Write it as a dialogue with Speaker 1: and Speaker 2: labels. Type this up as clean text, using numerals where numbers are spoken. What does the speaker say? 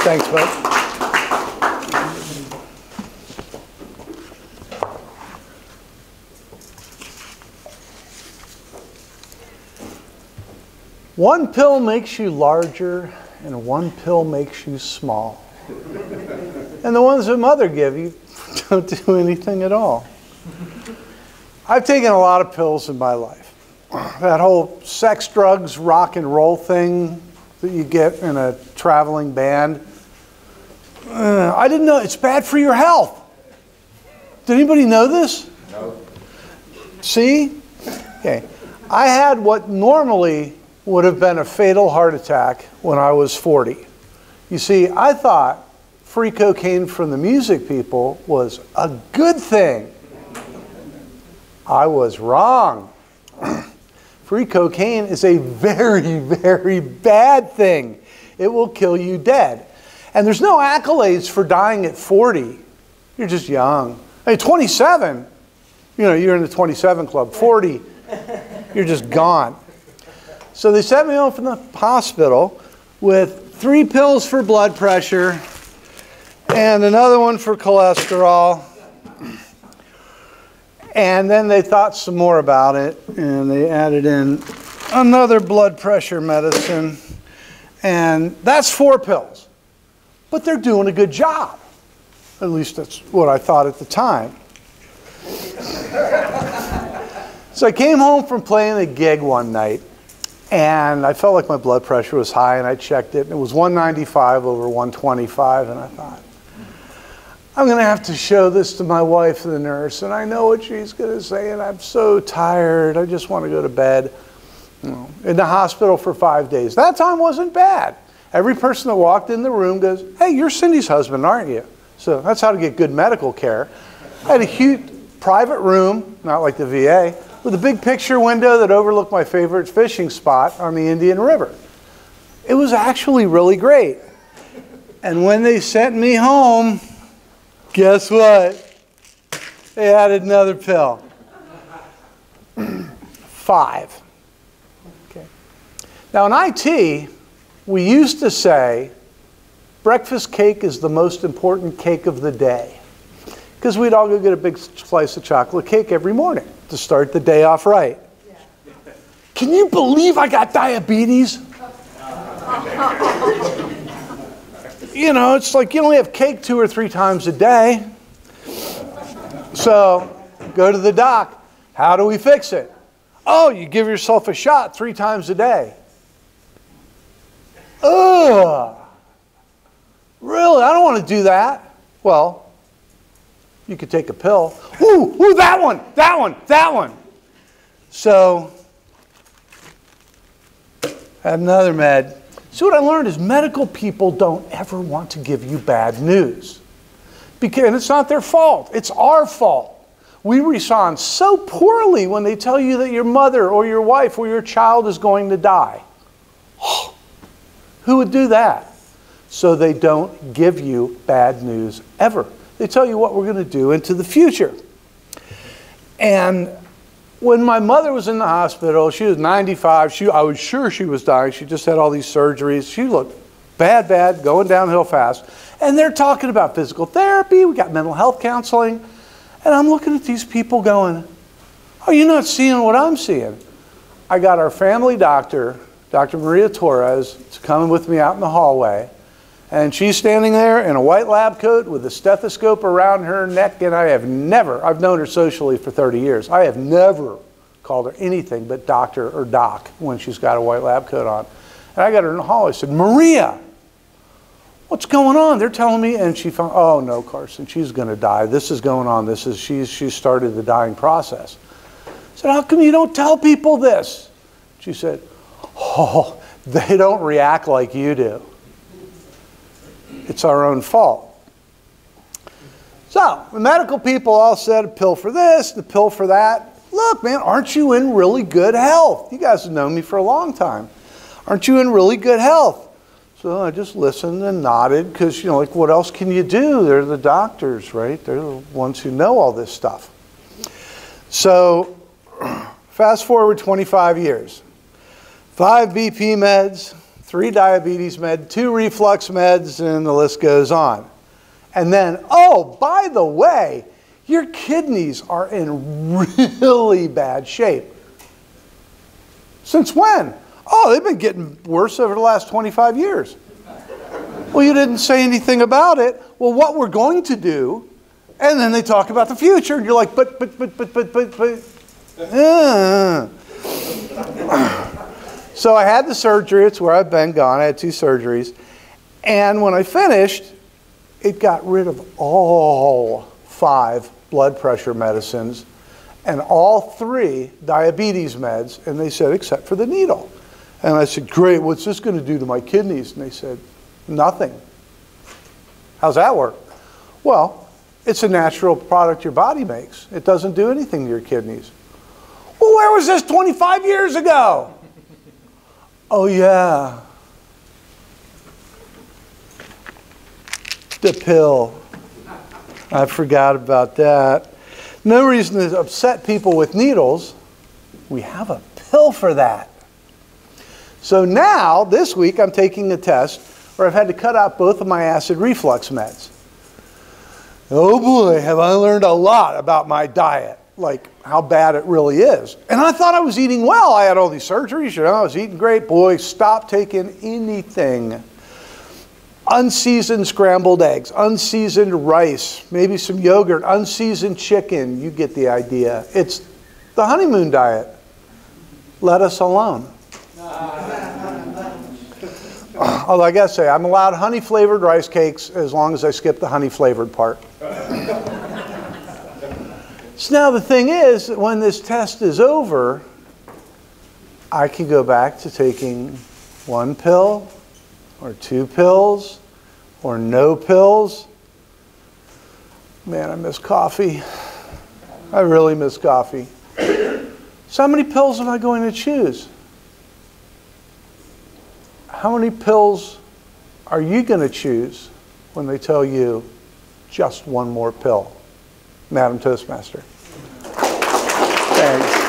Speaker 1: Thanks, bud. One pill makes you larger, and one pill makes you small. And the ones that mother give you don't do anything at all. I've taken a lot of pills in my life. That whole sex, drugs, rock and roll thing that you get in a traveling band. I didn't know it's bad for your health. Did anybody know this? No. See? Okay. I had what normally would have been a fatal heart attack when I was 40. You see, I thought free cocaine from the music people was a good thing. I was wrong. Free cocaine is a very, very bad thing. It will kill you dead. And there's no accolades for dying at 40. You're just young. I mean, 27, you know, you're in the 27 club. 40, you're just gone. So they sent me home from the hospital with 3 pills for blood pressure and another one for cholesterol. And then they thought some more about it, and they added in another blood pressure medicine. And that's 4 pills. But they're doing a good job. At least that's what I thought at the time. So I came home from playing a gig one night, and I felt like my blood pressure was high, and I checked it, and it was 195 over 125, and I thought, I'm going to have to show this to my wife, the nurse, and I know what she's going to say, and I'm so tired. I just want to go to bed. You know, in the hospital for 5 days. That time wasn't bad. Every person that walked in the room goes, hey, you're Cindy's husband, aren't you? So that's how to get good medical care. I had a huge private room, not like the VA, with a big picture window that overlooked my favorite fishing spot on the Indian River. It was actually really great. And when they sent me home, guess what? They added another pill. 5. Okay. Now in IT, we used to say breakfast cake is the most important cake of the day. Because we'd all go get a big slice of chocolate cake every morning to start the day off right. Yeah. Can you believe I got diabetes? You know, it's like you only have cake 2 or 3 times a day. So, go to the doc. How do we fix it? Oh, you give yourself a shot 3 times a day. Ugh. Really? I don't want to do that. Well, you could take a pill. Ooh, that one, that one, that one. So, I had another med. So what I learned is medical people don't ever want to give you bad news. And it's not their fault. It's our fault. We respond so poorly when they tell you that your mother or your wife or your child is going to die. Who would do that? So they don't give you bad news ever. They tell you what we're going to do into the future. And when my mother was in the hospital, she was 95. I was sure she was dying. She just had all these surgeries. She looked bad, going downhill fast. And they're talking about physical therapy. We got mental health counseling. And I'm looking at these people going, oh, you're not seeing what I'm seeing. I got our family doctor, Dr. Maria Torres, coming with me out in the hallway. And she's standing there in a white lab coat with a stethoscope around her neck, and I've known her socially for 30 years. I have never called her anything but doctor or doc when she's got a white lab coat on. And I got her in the hall. I said, Maria, what's going on? They're telling me, and she found, oh no, Carson, she's going to die. This is going on. She's started the dying process. I said, how come you don't tell people this? She said, oh, they don't react like you do. It's our own fault. So, the medical people all said a pill for this, the pill for that. Look, man, aren't you in really good health? You guys have known me for a long time. Aren't you in really good health? So I just listened and nodded because, you know, like what else can you do? They're the doctors, right? They're the ones who know all this stuff. So, fast forward 25 years. 5 BP meds, 3 diabetes meds, 2 reflux meds, and the list goes on. And then, oh, by the way, your kidneys are in really bad shape. Since when? Oh, they've been getting worse over the last 25 years. Well, you didn't say anything about it. Well, what we're going to do, and then they talk about the future, and you're like, but. So I had the surgery. It's where I've been gone. I had 2 surgeries. And when I finished, it got rid of all 5 blood pressure medicines and all 3 diabetes meds. And they said, except for the needle. And I said, great, what's this going to do to my kidneys? And they said, nothing. How's that work? Well, it's a natural product your body makes. It doesn't do anything to your kidneys. Well, where was this 25 years ago? Oh, yeah. The pill. I forgot about that. No reason to upset people with needles. We have a pill for that. So now, this week, I'm taking a test where I've had to cut out both of my acid reflux meds. Oh boy, have I learned a lot about my diet, like how bad it really is. And I thought I was eating well. I had all these surgeries, you know, I was eating great. Boy, stop taking anything. Unseasoned scrambled eggs, unseasoned rice, maybe some yogurt, unseasoned chicken. You get the idea. It's the honeymoon diet. Let us alone. Although I gotta say, I'm allowed honey-flavored rice cakes as long as I skip the honey-flavored part. So now the thing is that when this test is over, I can go back to taking 1 pill or 2 pills or no pills. Man, I miss coffee. I really miss coffee. So how many pills am I going to choose? How many pills are you going to choose when they tell you just 1 more pill? Madam Toastmaster. Thanks.